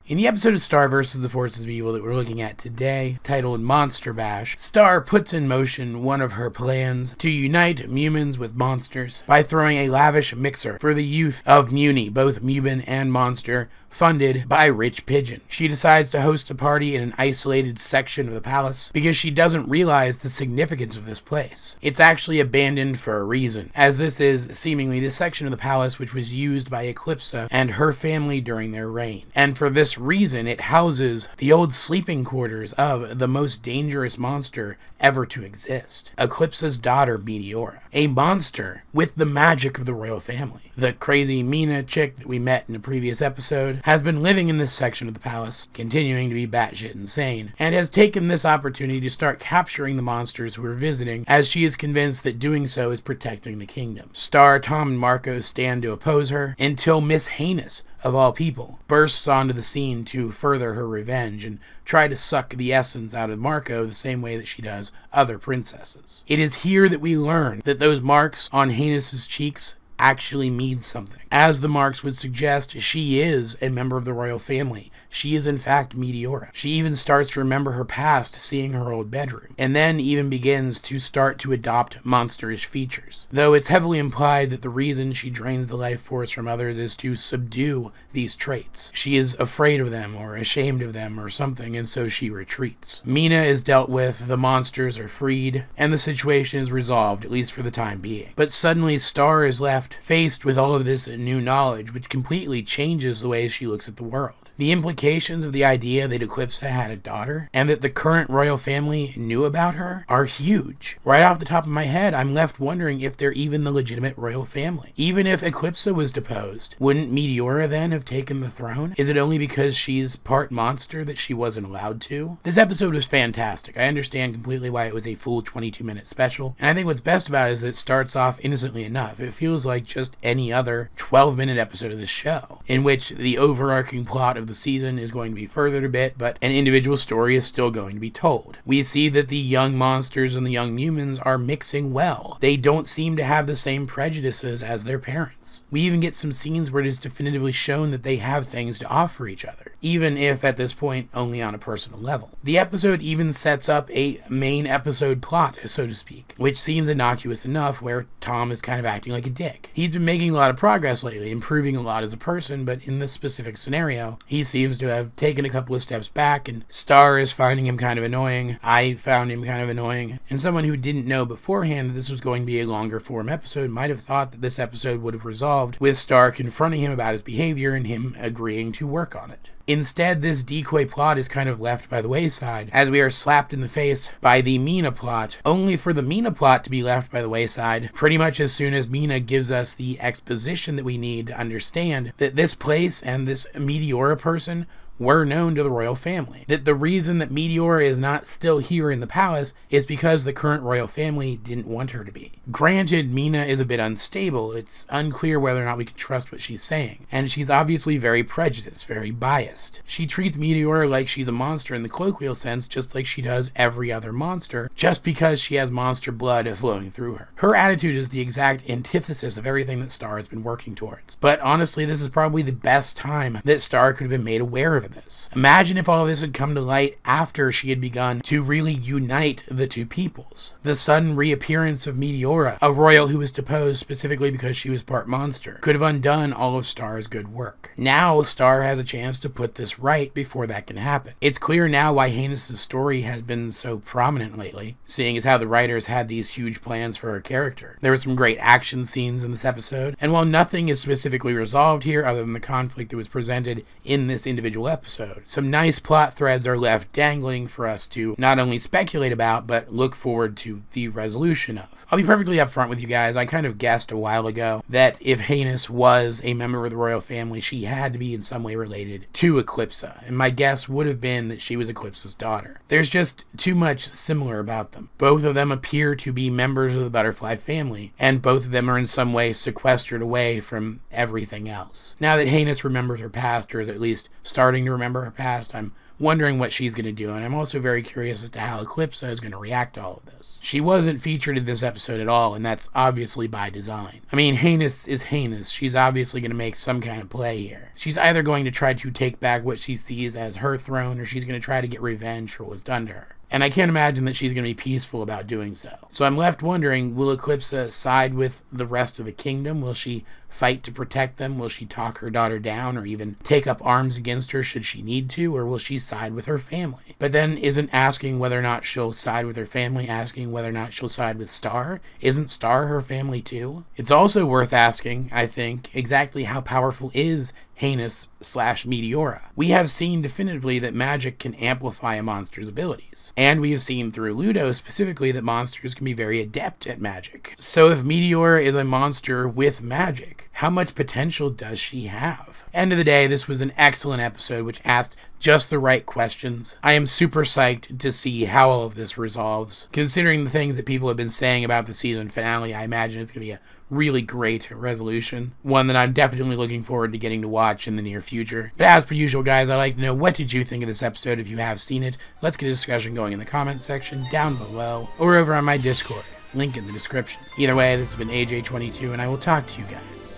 In the episode of Star vs. the Forces of Evil that we're looking at today, titled Monster Bash, Star puts in motion one of her plans to unite humans with monsters by throwing a lavish mixer for the youth of Muni, both human and monster, funded by Rich Pigeon. She decides to host the party in an isolated section of the palace because she doesn't realize the significance of this place. It's actually abandoned for a reason, as this is seemingly the section of the palace which was used by Eclipsa and her family during their reign. And for this reason, it houses the old sleeping quarters of the most dangerous monster ever to exist, Eclipsa's daughter, Meteora, a monster with the magic of the royal family. The crazy Mina chick that we met in a previous episode has been living in this section of the palace, continuing to be batshit insane, and has taken this opportunity to start capturing the monsters who are visiting, as she is convinced that doing so is protecting the kingdom. Star, Tom, and Marco stand to oppose her until Miss Heinous, of all people, bursts onto the scene to further her revenge and try to suck the essence out of Marco the same way that she does other princesses. It is here that we learn that those marks on Heinous' cheeks actually mean something. As the marks would suggest, she is a member of the royal family. She is in fact Meteora. She even starts to remember her past, seeing her old bedroom, and then even begins to start to adopt monsterish features. Though it's heavily implied that the reason she drains the life force from others is to subdue these traits. She is afraid of them or ashamed of them or something, and so she retreats. Mina is dealt with, the monsters are freed, and the situation is resolved, at least for the time being. But suddenly Star is left faced with all of this new knowledge, which completely changes the way she looks at the world. The implications of the idea that Eclipsa had a daughter, and that the current royal family knew about her, are huge. Right off the top of my head, I'm left wondering if they're even the legitimate royal family. Even if Eclipsa was deposed, wouldn't Meteora then have taken the throne? Is it only because she's part monster that she wasn't allowed to? This episode was fantastic. I understand completely why it was a full 22-minute special, and I think what's best about it is that it starts off innocently enough. It feels like just any other 12-minute episode of this show, in which the overarching plot of the season is going to be furthered a bit, but an individual story is still going to be told. We see that the young monsters and the young humans are mixing well. They don't seem to have the same prejudices as their parents. We even get some scenes where it is definitively shown that they have things to offer each other, even if at this point only on a personal level. The episode even sets up a main episode plot, so to speak, which seems innocuous enough, where Tom is kind of acting like a dick. He's been making a lot of progress lately, improving a lot as a person, but in this specific scenario, he seems to have taken a couple of steps back, and Star is finding him kind of annoying. I found him kind of annoying, and someone who didn't know beforehand that this was going to be a longer form episode might have thought that this episode would have resolved with Star confronting him about his behavior and him agreeing to work on it. Instead, this decoy plot is kind of left by the wayside, as we are slapped in the face by the Mina plot, only for the Mina plot to be left by the wayside pretty much as soon as Mina gives us the exposition that we need to understand that this place and this Meteora person were known to the royal family. That the reason that Meteora is not still here in the palace is because the current royal family didn't want her to be. Granted, Mina is a bit unstable. It's unclear whether or not we can trust what she's saying, and she's obviously very prejudiced, very biased. She treats Meteora like she's a monster in the colloquial sense, just like she does every other monster, just because she has monster blood flowing through her. Her attitude is the exact antithesis of everything that Star has been working towards. But honestly, this is probably the best time that Star could have been made aware of this. Imagine if all of this had come to light after she had begun to really unite the two peoples. The sudden reappearance of Meteora, a royal who was deposed specifically because she was part monster, could have undone all of Star's good work. Now Star has a chance to put this right before that can happen. It's clear now why Heinous' story has been so prominent lately, seeing as how the writers had these huge plans for her character. There were some great action scenes in this episode, and while nothing is specifically resolved here other than the conflict that was presented in this individual episode, some nice plot threads are left dangling for us to not only speculate about, but look forward to the resolution of. I'll be perfectly upfront with you guys. I kind of guessed a while ago that if Heinous was a member of the royal family, she had to be in some way related to Eclipsa, and my guess would have been that she was Eclipsa's daughter. There's just too much similar about them. Both of them appear to be members of the butterfly family, and both of them are in some way sequestered away from everything else. Now that Heinous remembers her past, or is at least starting to remember her past, I'm wondering what she's going to do, and I'm also very curious as to how Eclipsa is going to react to all of this. She wasn't featured in this episode at all, and that's obviously by design. I mean, Hernândez is Hernândez. She's obviously going to make some kind of play here. She's either going to try to take back what she sees as her throne, or she's going to try to get revenge for what was done to her. And I can't imagine that she's going to be peaceful about doing so. So I'm left wondering, will Eclipsa side with the rest of the kingdom? Will she fight to protect them? Will she talk her daughter down or even take up arms against her should she need to? Or will she side with her family? But then isn't asking whether or not she'll side with her family asking whether or not she'll side with Star? Isn't Star her family too? It's also worth asking, I think, exactly how powerful is Hernândez/Meteora. We have seen definitively that magic can amplify a monster's abilities. And we have seen through Ludo specifically that monsters can be very adept at magic. So if Meteora is a monster with magic, how much potential does she have? End of the day, this was an excellent episode which asked just the right questions. I am super psyched to see how all of this resolves. Considering the things that people have been saying about the season finale, I imagine it's going to be a really great resolution. One that I'm definitely looking forward to getting to watch in the near future. But as per usual, guys, I'd like to know, what did you think of this episode if you have seen it? Let's get a discussion going in the comment section down below or over on my Discord. Link in the description. Either way, this has been AJ22, and I will talk to you guys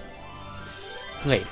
later.